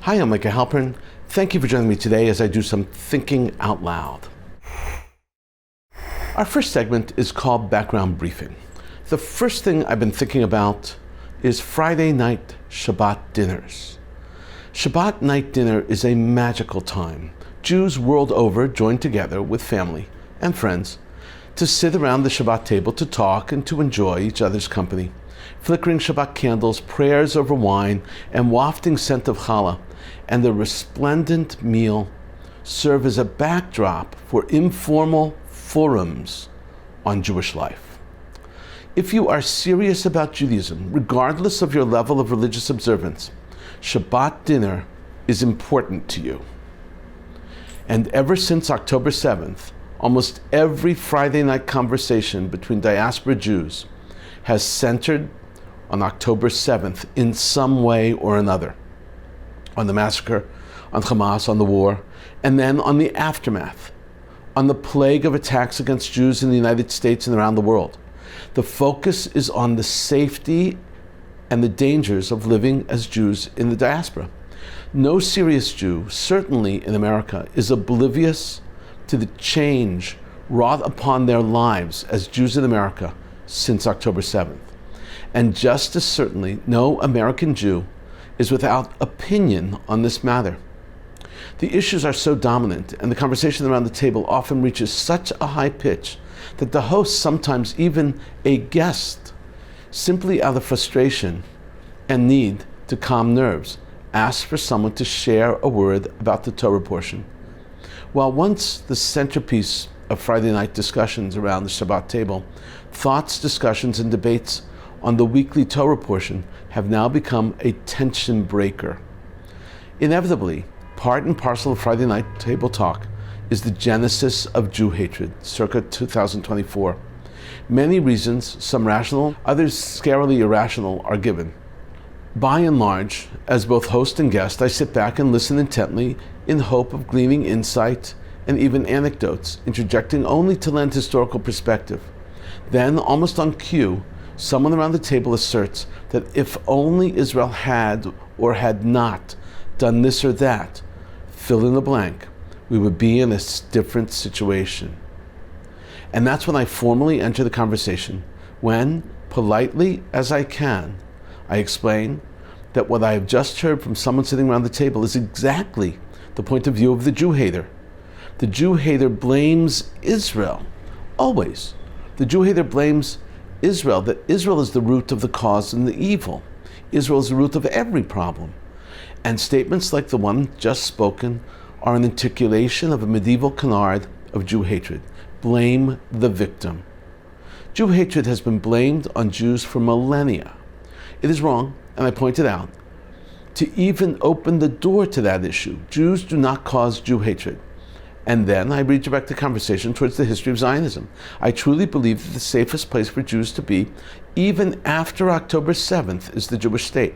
Hi, I'm Micah Halpern. Thank you for joining me today as I do some thinking out loud. Our first segment is called Background Briefing. The first thing I've been thinking about is Friday night Shabbat dinners. Shabbat night dinner is a magical time. Jews world over join together with family and friends to sit around the Shabbat table to talk and to enjoy each other's company. Flickering Shabbat candles, prayers over wine, and wafting scent of challah, and the resplendent meal serve as a backdrop for informal forums on Jewish life. If you are serious about Judaism, regardless of your level of religious observance, Shabbat dinner is important to you. And ever since October 7th, almost every Friday night conversation between diaspora Jews has centered on October 7th in some way or another. On the massacre, on Hamas, on the war, and then on the aftermath, on the plague of attacks against Jews in the United States and around the world. The focus is on the safety and the dangers of living as Jews in the diaspora. No serious Jew, certainly in America, is oblivious to the change wrought upon their lives as Jews in America since October 7th. And just as certainly, no American Jew is without opinion on this matter. The issues are so dominant, and the conversation around the table often reaches such a high pitch that the host, sometimes even a guest, simply out of frustration and need to calm nerves, asks for someone to share a word about the Torah portion. While once the centerpiece of Friday night discussions around the Shabbat table, thoughts, discussions, and debates on the weekly Torah portion have now become a tension breaker. Inevitably, part and parcel of Friday night table talk is the genesis of Jew hatred, circa 2024. Many reasons, some rational, others scarily irrational, are given. By and large, as both host and guest, I sit back and listen intently in hope of gleaning insight and even anecdotes, interjecting only to lend historical perspective. Then, almost on cue, someone around the table asserts that if only Israel had or had not done this or that, fill in the blank, we would be in a different situation. And that's when I formally enter the conversation, when, politely as I can, I explain that what I have just heard from someone sitting around the table is exactly the point of view of the Jew hater. The Jew hater blames Israel, always. The Jew hater blames Israel, that Israel is the root of the cause and the evil. Israel is the root of every problem. And statements like the one just spoken are an articulation of a medieval canard of Jew hatred. Blame the victim. Jew hatred has been blamed on Jews for millennia. It is wrong, and I point it out, to even open the door to that issue. Jews do not cause Jew hatred. And then I redirect the conversation towards the history of Zionism. I truly believe that the safest place for Jews to be, even after October 7th, is the Jewish state.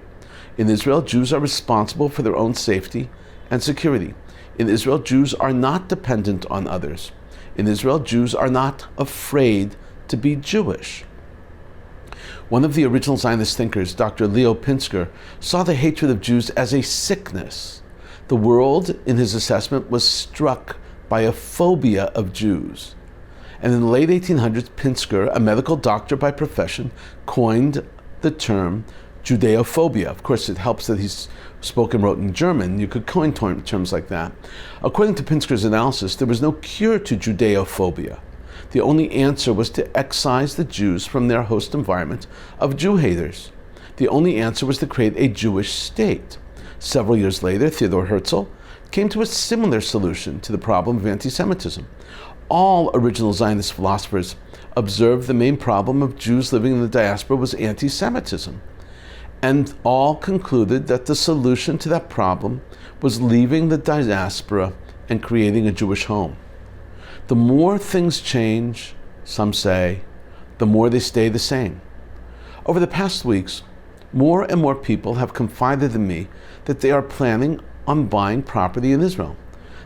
In Israel, Jews are responsible for their own safety and security. In Israel, Jews are not dependent on others. In Israel, Jews are not afraid to be Jewish. One of the original Zionist thinkers, Dr. Leo Pinsker, saw the hatred of Jews as a sickness. The world, in his assessment, was struck by a phobia of Jews. And in the late 1800s, Pinsker, a medical doctor by profession, coined the term Judeophobia. Of course, it helps that he's spoke and wrote in German. You could coin terms like that. According to Pinsker's analysis, there was no cure to Judeophobia. The only answer was to excise the Jews from their host environment of Jew haters. The only answer was to create a Jewish state. Several years later, Theodor Herzl came to a similar solution to the problem of anti-Semitism. All original Zionist philosophers observed the main problem of Jews living in the diaspora was anti-Semitism, and all concluded that the solution to that problem was leaving the diaspora and creating a Jewish home. The more things change, some say, the more they stay the same. Over the past weeks, more and more people have confided in me that they are planning on buying property in Israel.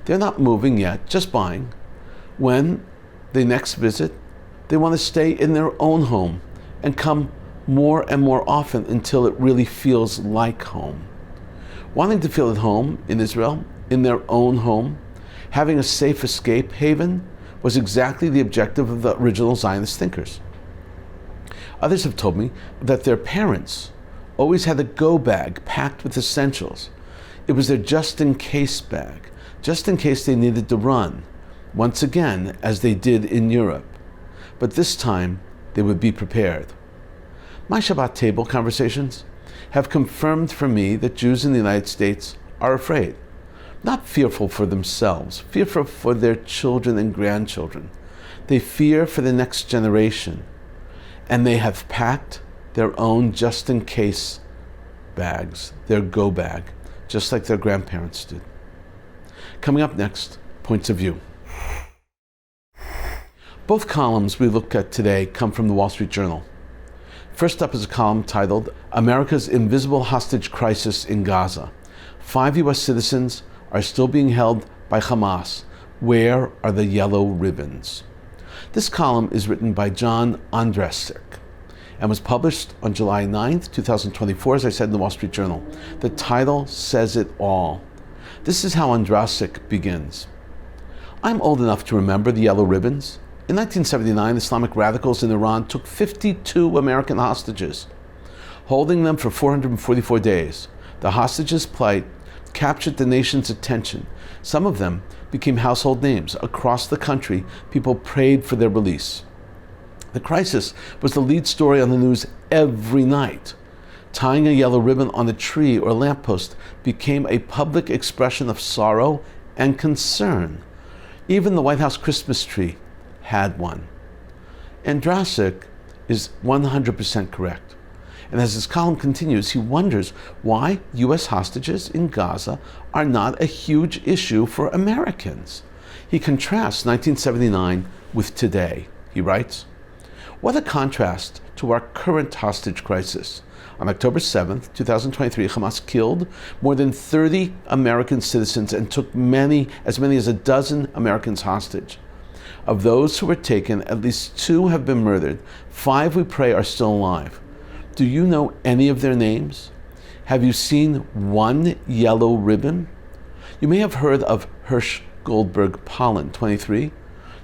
They're not moving yet, just buying. When they next visit, they want to stay in their own home and come more and more often until it really feels like home. Wanting to feel at home in Israel, in their own home, having a safe escape haven, was exactly the objective of the original Zionist thinkers. Others have told me that their parents always had a go bag packed with essentials. It was their just-in-case bag, just in case they needed to run, once again, as they did in Europe. But this time, they would be prepared. My Shabbat table conversations have confirmed for me that Jews in the United States are afraid. Not fearful for themselves, fearful for their children and grandchildren. They fear for the next generation, and they have packed their own just-in-case bags, their go bag, just like their grandparents did. Coming up next, points of view. Both columns we look at today come from the Wall Street Journal. First up is a column titled, America's Invisible Hostage Crisis in Gaza. 5 U.S. citizens are still being held by Hamas. Where are the yellow ribbons? This column is written by John Ondrasik and was published on July 9th, 2024, as I said in the Wall Street Journal. The title says it all. This is how Ondrasik begins. I'm old enough to remember the yellow ribbons. In 1979, Islamic radicals in Iran took 52 American hostages, holding them for 444 days. The hostages' plight captured the nation's attention. Some of them became household names. Across the country, people prayed for their release. The crisis was the lead story on the news every night. Tying a yellow ribbon on a tree or lamppost became a public expression of sorrow and concern. Even the White House Christmas tree had one. Ondrasik is 100% correct. And as his column continues, he wonders why U.S. hostages in Gaza are not a huge issue for Americans. He contrasts 1979 with today. He writes, what a contrast to our current hostage crisis. On October 7th, 2023, Hamas killed more than 30 American citizens and took as many as a dozen Americans hostage. Of those who were taken, at least 2 have been murdered. 5, we pray, are still alive. Do you know any of their names? Have you seen one yellow ribbon? You may have heard of Hirsch Goldberg Pollen, 23,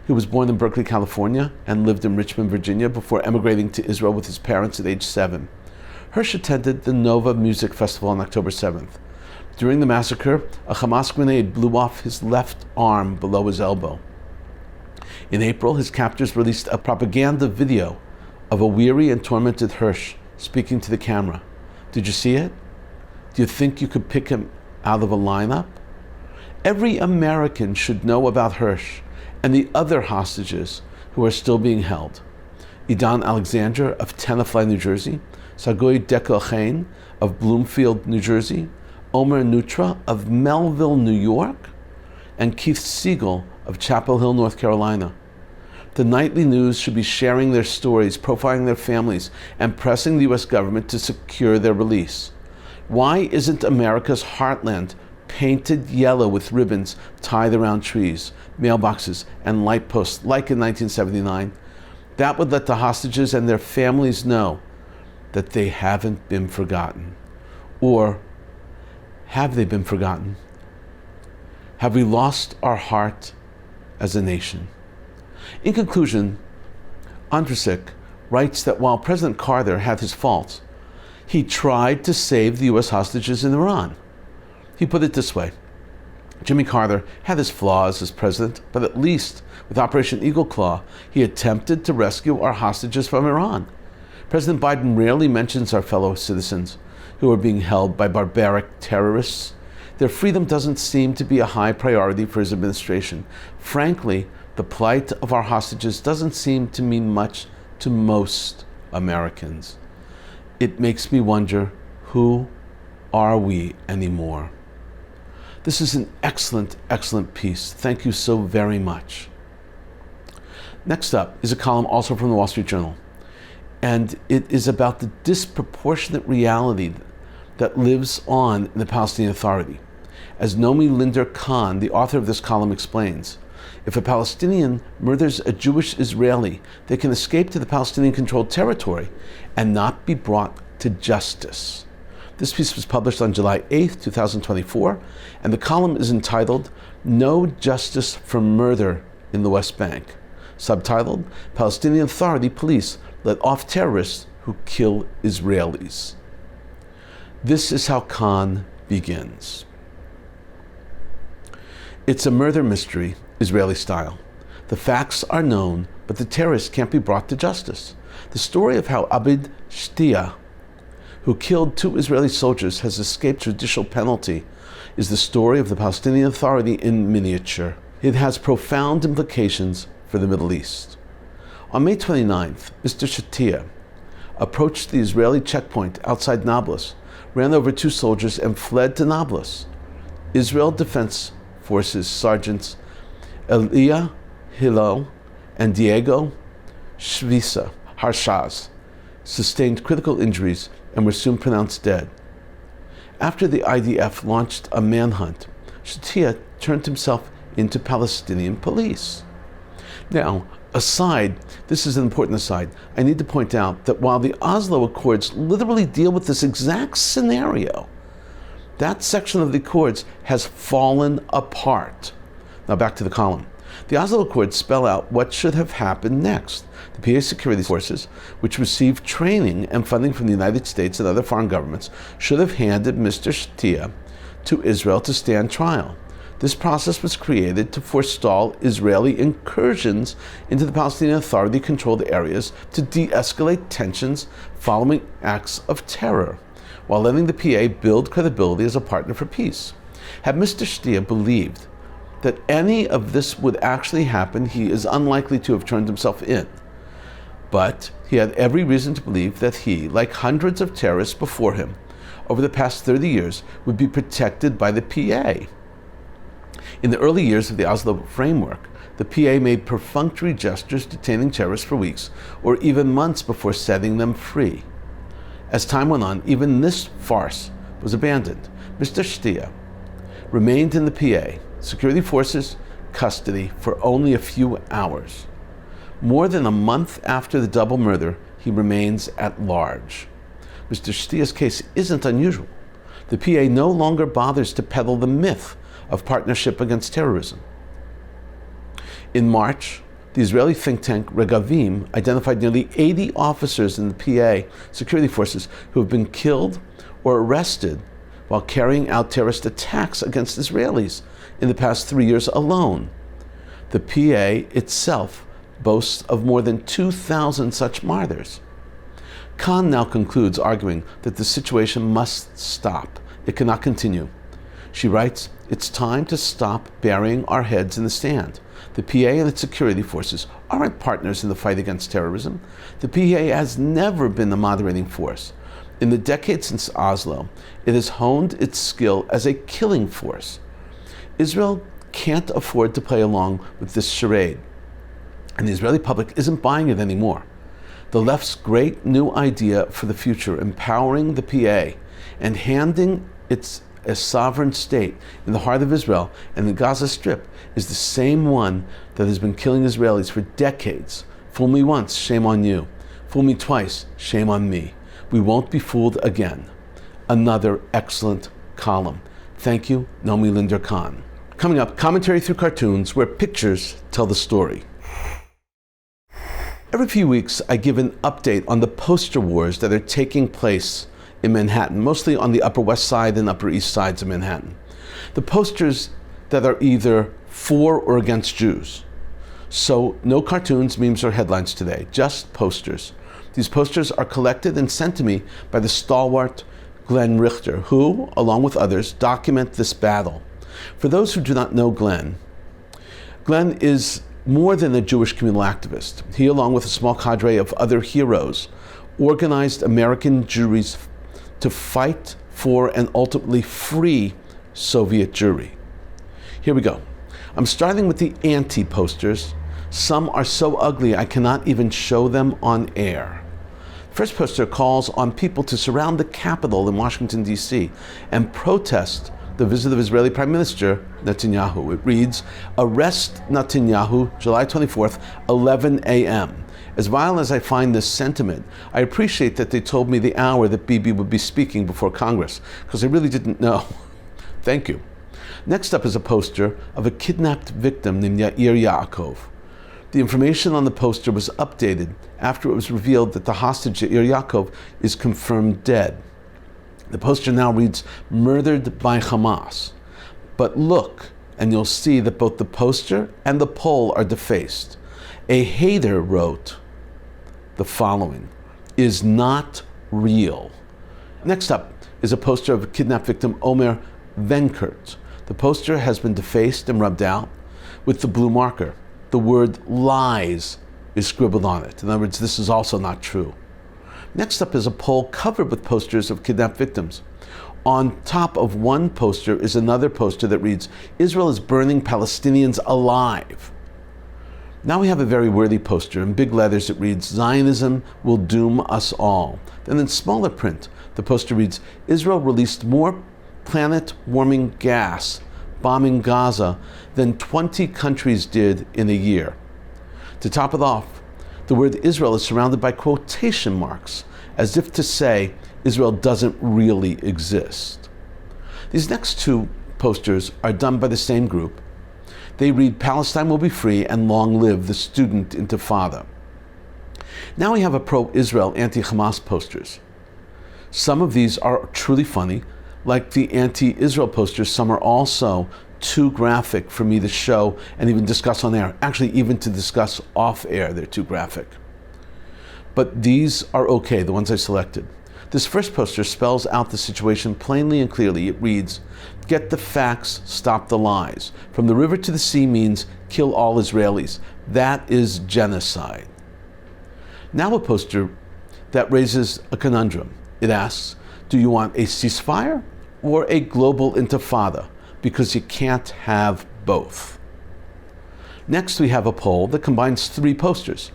who was born in Berkeley, California, and lived in Richmond, Virginia, before emigrating to Israel with his parents at age 7. Hirsch attended the Nova Music Festival on October 7th. During the massacre, a Hamas grenade blew off his left arm below his elbow. In April, his captors released a propaganda video of a weary and tormented Hirsch speaking to the camera. Did you see it? Do you think you could pick him out of a lineup? Every American should know about Hirsch and the other hostages who are still being held. Idan Alexander of Tenafly, New Jersey, Sagoy Dekel of Bloomfield, New Jersey, Omer Nutra of Melville, New York, and Keith Siegel of Chapel Hill, North Carolina. The nightly news should be sharing their stories, profiling their families, and pressing the U.S. government to secure their release. Why isn't America's heartland painted yellow with ribbons tied around trees, mailboxes, and light posts like in 1979? That would let the hostages and their families know that they haven't been forgotten. Or have they been forgotten? Have we lost our heart as a nation? In conclusion, Ondrasik writes that while President Carter had his faults, he tried to save the U.S. hostages in Iran. He put it this way: Jimmy Carter had his flaws as president, but at least with Operation Eagle Claw, he attempted to rescue our hostages from Iran. President Biden rarely mentions our fellow citizens who are being held by barbaric terrorists. Their freedom doesn't seem to be a high priority for his administration. Frankly, the plight of our hostages doesn't seem to mean much to most Americans. It makes me wonder, who are we anymore? This is an excellent, excellent piece. Thank you so very much. Next up is a column also from the Wall Street Journal, and it is about the disproportionate reality that lives on in the Palestinian Authority. As Nomi Linder Khan, the author of this column, explains, if a Palestinian murders a Jewish Israeli, they can escape to the Palestinian-controlled territory and not be brought to justice. This piece was published on July 8, 2024, and the column is entitled, "No Justice for Murder in the West Bank," subtitled, "Palestinian Authority Police Let Off Terrorists Who Kill Israelis." This is how Khan begins. It's a murder mystery, Israeli style. The facts are known, but the terrorists can't be brought to justice. The story of how Abid Shtia, who killed 2 Israeli soldiers, has escaped judicial penalty, is the story of the Palestinian Authority in miniature. It has profound implications for the Middle East. On May 29th, Mr. Shtia approached the Israeli checkpoint outside Nablus, ran over 2 soldiers, and fled to Nablus. Israel Defense Forces Sergeants Elia Hillel and Diego Shvisa Harshaz sustained critical injuries and were soon pronounced dead. After the IDF launched a manhunt, Shtia turned himself into Palestinian police. Now, this is an important aside, I need to point out that while the Oslo Accords literally deal with this exact scenario, that section of the Accords has fallen apart. Now back to the column. The Oslo Accords spell out what should have happened next. The PA security forces, which received training and funding from the United States and other foreign governments, should have handed Mr. Shtia to Israel to stand trial. This process was created to forestall Israeli incursions into the Palestinian Authority-controlled areas to de-escalate tensions following acts of terror, while letting the PA build credibility as a partner for peace. Had Mr. Shtia believed that any of this would actually happen, he is unlikely to have turned himself in. But he had every reason to believe that he, like hundreds of terrorists before him, over the past 30 years, would be protected by the PA. In the early years of the Oslo framework, the PA made perfunctory gestures detaining terrorists for weeks or even months before setting them free. As time went on, even this farce was abandoned. Mr. Shtia remained in the PA security forces custody for only a few hours. More than a month after the double murder, he remains at large. Mr. Shtia's case isn't unusual. The PA no longer bothers to peddle the myth of partnership against terrorism. In March, the Israeli think tank Regavim identified nearly 80 officers in the PA security forces who have been killed or arrested while carrying out terrorist attacks against Israelis in the past 3 years alone. The PA itself boasts of more than 2,000 such martyrs. Khan now concludes, arguing that the situation must stop. It cannot continue. She writes, "It's time to stop burying our heads in the sand. The PA and its security forces aren't partners in the fight against terrorism. The PA has never been a moderating force. In the decades since Oslo, it has honed its skill as a killing force. Israel can't afford to play along with this charade, and the Israeli public isn't buying it anymore. The left's great new idea for the future, empowering the PA and handing it a sovereign state in the heart of Israel and the Gaza Strip, is the same one that has been killing Israelis for decades. Fool me once, shame on you. Fool me twice, shame on me. We won't be fooled again." Another excellent column. Thank you, Naomi Linder Khan. Coming up, commentary through cartoons where pictures tell the story. Every few weeks, I give an update on the poster wars that are taking place in Manhattan, mostly on the Upper West Side and Upper East Sides of Manhattan. The posters that are either for or against Jews. So no cartoons, memes, or headlines today, just posters. These posters are collected and sent to me by the stalwart Glenn Richter, who, along with others, document this battle. For those who do not know Glenn is more than a Jewish communal activist. He, along with a small cadre of other heroes, organized American Jewries to fight for and ultimately free Soviet Jewry. Here we go. I'm starting with the anti-posters. Some are so ugly I cannot even show them on air. First poster calls on people to surround the Capitol in Washington, D.C. and protest the visit of Israeli Prime Minister Netanyahu. It reads, "Arrest Netanyahu, July 24th, 11 a.m. As vile as I find this sentiment, I appreciate that they told me the hour that Bibi would be speaking before Congress, because I really didn't know. Thank you. Next up is a poster of a kidnapped victim named Yair Yaakov. The information on the poster was updated after it was revealed that the hostage Yair Yaakov is confirmed dead. The poster now reads, "Murdered by Hamas." But look, and you'll see that both the poster and the poll are defaced. A hater wrote the following, "Is not real." Next up is a poster of a kidnapped victim, Omer Venkert. The poster has been defaced and rubbed out with the blue marker. The word lies is scribbled on it. In other words, this is also not true. Next up is a poll covered with posters of kidnapped victims. On top of one poster is another poster that reads, "Israel is burning Palestinians alive." Now we have a very worthy poster. In big letters it reads, "Zionism will doom us all." Then in smaller print, the poster reads, "Israel released more planet-warming gas bombing Gaza than 20 countries did in a year." To top it off, the word Israel is surrounded by quotation marks, as if to say Israel doesn't really exist. These next two posters are done by the same group. They read, "Palestine will be free and long live the student intifada." Now we have a pro-Israel, anti-Hamas posters. Some of these are truly funny. Like the anti-Israel posters, some are also too graphic for me to show and even discuss on air. Actually, even to discuss off air, they're too graphic. But these are okay, the ones I selected. This first poster spells out the situation plainly and clearly. It reads, "Get the facts, stop the lies. From the river to the sea means kill all Israelis. That is genocide." Now a poster that raises a conundrum. It asks, do you want a ceasefire or a global intifada? Because you can't have both. Next we have a poll that combines three posters.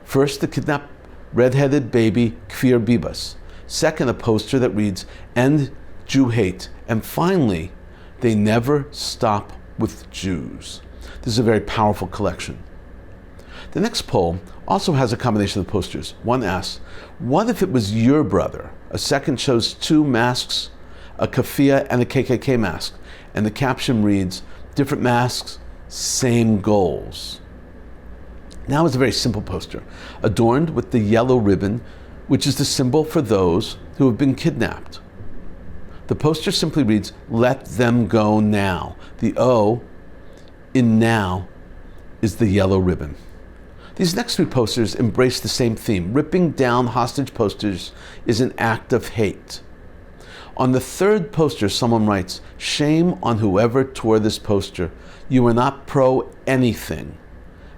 First, the kidnapped red-headed baby Kfir Bibas. Second, a poster that reads, "End Jew hate." And finally, "They never stop with Jews." This is a very powerful collection. The next poll also has a combination of posters. One asks, what if it was your brother? A second shows two masks, a keffiyeh and a KKK mask. And the caption reads, "Different masks, same goals." Now is a very simple poster, adorned with the yellow ribbon, which is the symbol for those who have been kidnapped. The poster simply reads, "Let them go now." The O in now is the yellow ribbon. These next three posters embrace the same theme. Ripping down hostage posters is an act of hate. On the third poster, someone writes, "Shame on whoever tore this poster. You are not pro anything."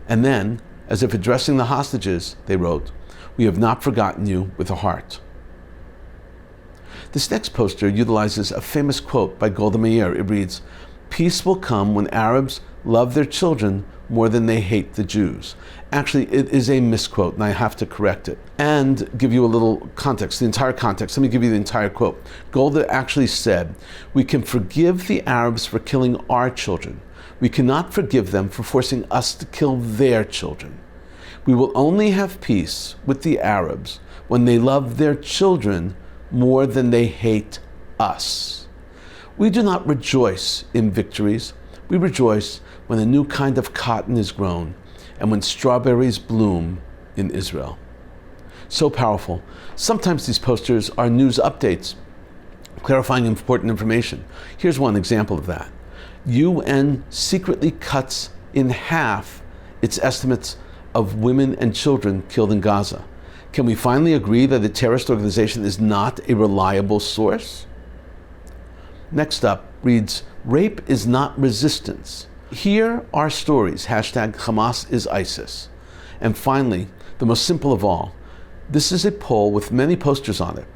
And then, as if addressing the hostages, they wrote, "We have not forgotten you with a heart." This next poster utilizes a famous quote by Golda Meir. It reads, "Peace will come when Arabs love their children more than they hate the Jews." Actually, it is a misquote, and I have to correct it and give you a little context, the entire context. Let me give you the entire quote. Golda actually said, "We can forgive the Arabs for killing our children. We cannot forgive them for forcing us to kill their children. We will only have peace with the Arabs when they love their children more than they hate us. We do not rejoice in victories. We rejoice when a new kind of cotton is grown and when strawberries bloom in Israel." So powerful. Sometimes these posters are news updates, clarifying important information. Here's one example of that. UN secretly cuts in half its estimates of women and children killed in Gaza. Can we finally agree that a terrorist organization is not a reliable source? Next up reads, "Rape is not resistance. Here are stories, hashtag Hamas is ISIS." And finally, the most simple of all, this is a poll with many posters on it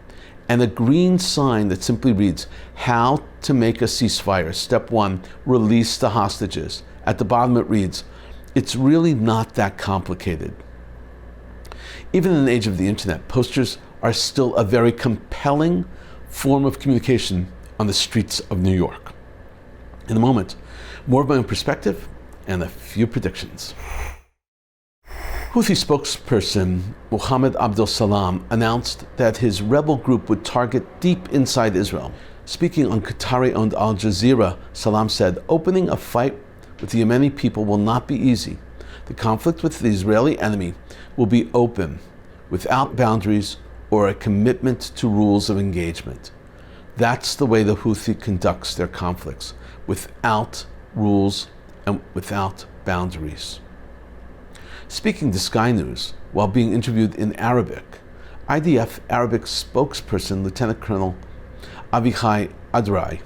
and a green sign that simply reads, "How to make a ceasefire. Step 1, release the hostages." At the bottom it reads, "It's really not that complicated." Even in the age of the internet, posters are still a very compelling form of communication on the streets of New York. In a moment, more of my own perspective and a few predictions. Houthi spokesperson Mohammed Abdel Salam announced that his rebel group would target deep inside Israel. Speaking on Qatari-owned Al Jazeera, Salam said, "Opening a fight with the Yemeni people will not be easy. The conflict with the Israeli enemy will be open, without boundaries or a commitment to rules of engagement. That's the way the Houthi conducts their conflicts, without rules and without boundaries." Speaking to Sky News while being interviewed in Arabic, IDF Arabic spokesperson Lieutenant Colonel Avichai Adrai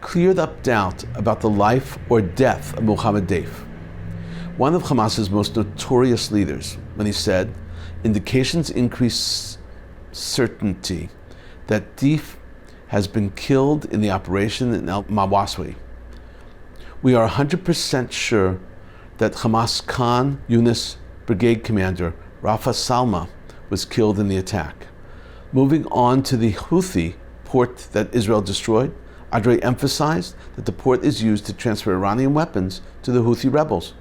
cleared up doubt about the life or death of Mohammed Deif, one of Hamas's most notorious leaders, when he said, "Indications increase certainty that Deif has been killed in the operation in Al-Mawaswi. We are 100% sure that Hamas Khan Yunis brigade commander Rafa Salma was killed in the attack." Moving on to the Houthi port that Israel destroyed, Adre emphasized that the port is used to transfer Iranian weapons to the Houthi rebels.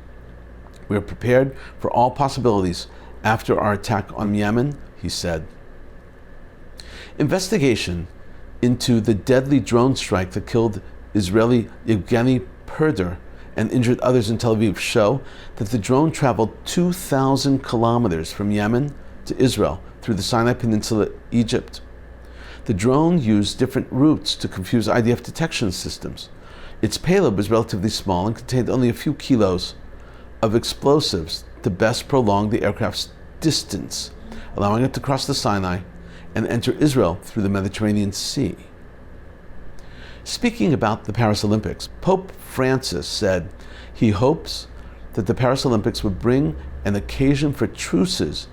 "We are prepared for all possibilities after our attack on Yemen," he said. Investigation into the deadly drone strike that killed Israeli Yevgeny Perder and injured others in Tel Aviv show that the drone traveled 2,000 kilometers from Yemen to Israel through the Sinai Peninsula, Egypt. The drone used different routes to confuse IDF detection systems. Its payload was relatively small and contained only a few kilos of explosives to best prolong the aircraft's distance, allowing it to cross the Sinai and enter Israel through the Mediterranean Sea. Speaking about the Paris Olympics, Pope Francis said he hopes that the Paris Olympics would bring an occasion for truces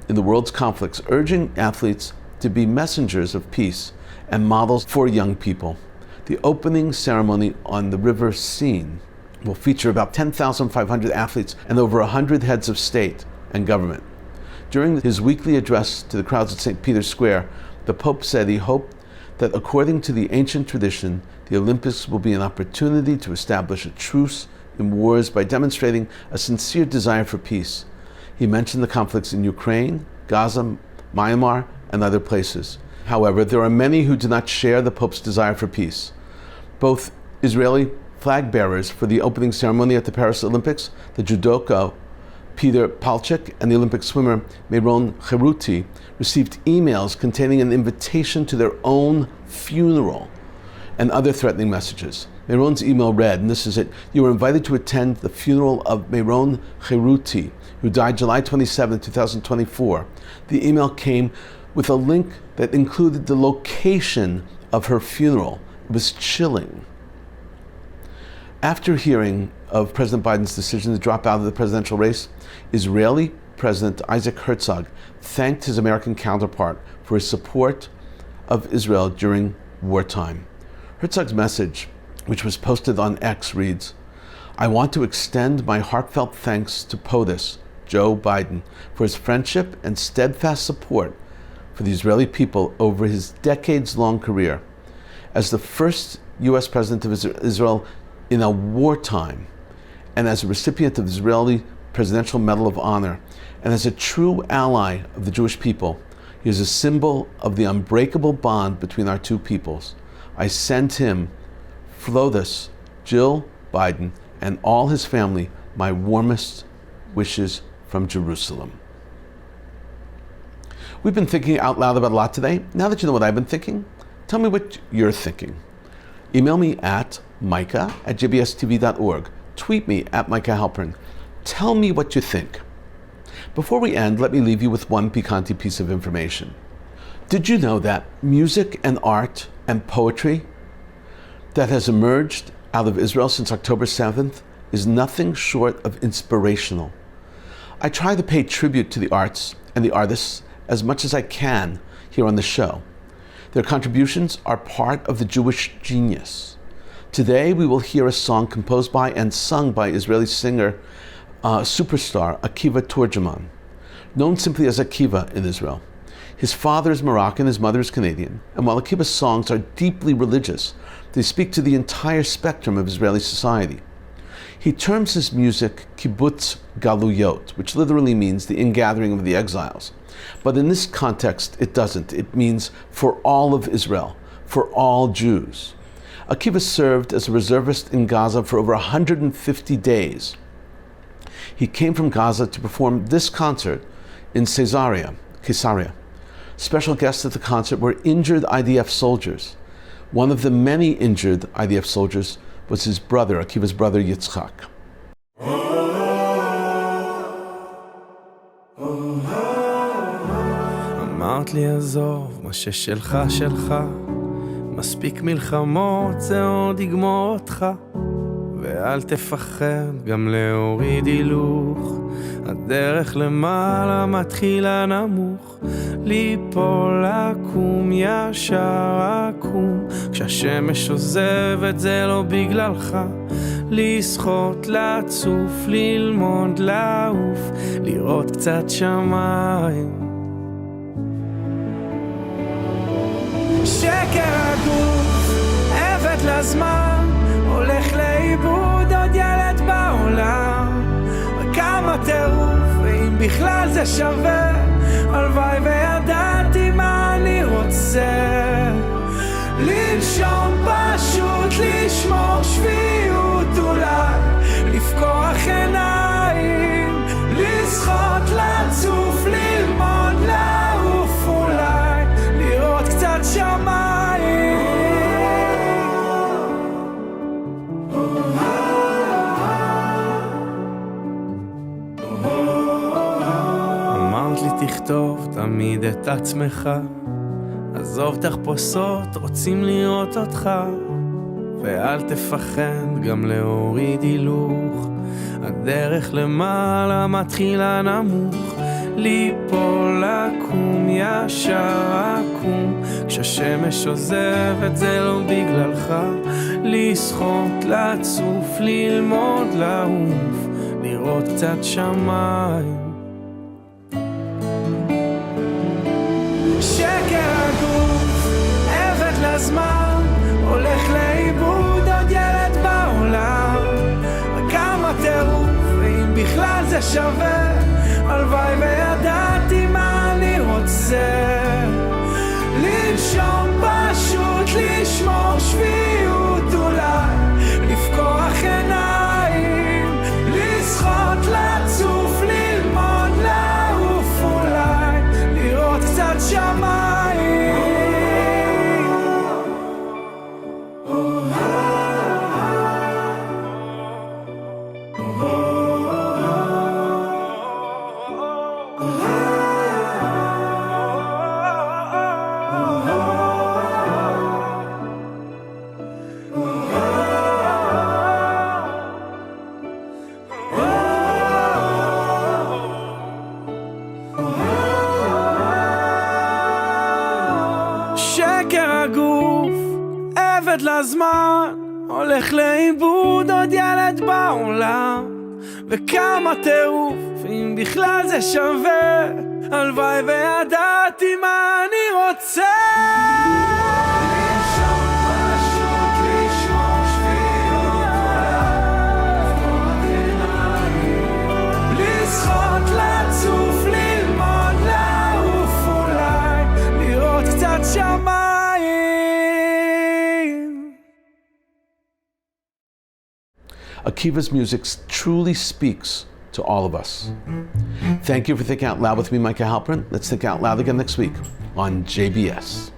in the world's conflicts, urging athletes to be messengers of peace and models for young people. The opening ceremony on the River Seine will feature about 10,500 athletes and over 100 heads of state and government. During his weekly address to the crowds at St. Peter's Square, the Pope said he hoped that according to the ancient tradition, the Olympics will be an opportunity to establish a truce in wars by demonstrating a sincere desire for peace. He mentioned the conflicts in Ukraine, Gaza, Myanmar, and other places. However, there are many who do not share the Pope's desire for peace. Both Israeli flag bearers for the opening ceremony at the Paris Olympics, the judoka Peter Palchik and the Olympic swimmer Meron Cheruti, received emails containing an invitation to their own funeral and other threatening messages. Meron's email read, and this is it: "You are invited to attend the funeral of Meron Cheruti, who died July 27, 2024. The email came with a link that included the location of her funeral. It was chilling." After hearing of President Biden's decision to drop out of the presidential race, Israeli President Isaac Herzog thanked his American counterpart for his support of Israel during wartime. Herzog's message, which was posted on X, reads, "I want to extend my heartfelt thanks to POTUS, Joe Biden, for his friendship and steadfast support for the Israeli people over his decades-long career. As the first U.S. president of Israel in a wartime, and as a recipient of the Israeli Presidential Medal of Honor, and as a true ally of the Jewish people, he is a symbol of the unbreakable bond between our two peoples. I send him, Flotus, Jill Biden, and all his family my warmest wishes from Jerusalem." We've been thinking out loud about a lot today. Now that you know what I've been thinking, tell me what you're thinking. Email me at micah@jbstv.org. Tweet me at Micah Halpern. Tell me what you think. Before we end, let me leave you with one piquante piece of information. Did you know that music and art and poetry that has emerged out of Israel since October 7th is nothing short of inspirational? I try to pay tribute to the arts and the artists as much as I can here on the show. Their contributions are part of the Jewish genius. Today we will hear a song composed by and sung by Israeli singer superstar Akiva Turjuman, known simply as Akiva in Israel. His father is Moroccan, his mother is Canadian, and while Akiva's songs are deeply religious, they speak to the entire spectrum of Israeli society. He terms his music kibbutz galuyot, which literally means the ingathering of the exiles. But in this context, it doesn't. It means for all of Israel, for all Jews. Akiva served as a reservist in Gaza for over 150 days. He came from Gaza to perform this concert in Caesarea. Special guests at the concert were injured IDF soldiers. One of the many injured IDF soldiers was his brother, Akiva's brother Yitzchak. אמרת לי עזוב, מה ששלך שלך, מספיק מלחמות, זה עוד יגמור אותך, ואל תפחד גם להוריד הילוך, הדרך למעלה מתחילה נמוך, ליפול לקום ישר לקום, כשהשמש עוזבת זה לא בגללך, לשחות, לצוף, ללמוד, לעוף, לראות קצת שמיים. שקר הגוף, עבד לזמן, הולך לאיבוד עוד ילד בעולם, וכמה טירוף, ואם בכלל זה שווה, הלוואי וידעתי מה אני רוצה, לנשום פשוט, לשמור שפיות אולי, לפקוח עיניים, לשחות, לצוף, ללמוד, לעוף אולי, לראות קצת שמיים. אמרת לי תכתוב תמיד את עצמך, עזוב תחפושות, רוצים לראות אותך, ואל תפחד גם להוריד הילוך, הדרך למעלה מתחילה נמוך, ליפול לקום ישר לקום, כשהשמש עוזבת זה לא בגללך, לשחות, לצוף, ללמוד, לעוף, לראות קצת שמיים. שקר הגוף, עבד לזמן, הולך לאיבוד עוד ילד בעולם, וכמה טירוף, ואם בכלל זה שווה, הלוואי וידעתי מה אני רוצה, לנשום פשוט, לשמור שפיות אולי, לפקוח עיניים, לשחות, לצוף, ללמוד, לעוף אולי, לראות קצת שמיים. שקר הגוף, עבד לזמן, הולך לאיבוד עוד ילד בעולם, וכמה טירוף, אם בכלל זה שווה, הלוואי וידעתי מה אני רוצה. Akiva's music truly speaks to all of us. Thank you for thinking out loud with me, Micah Halpern. Let's think out loud again next week on JBS.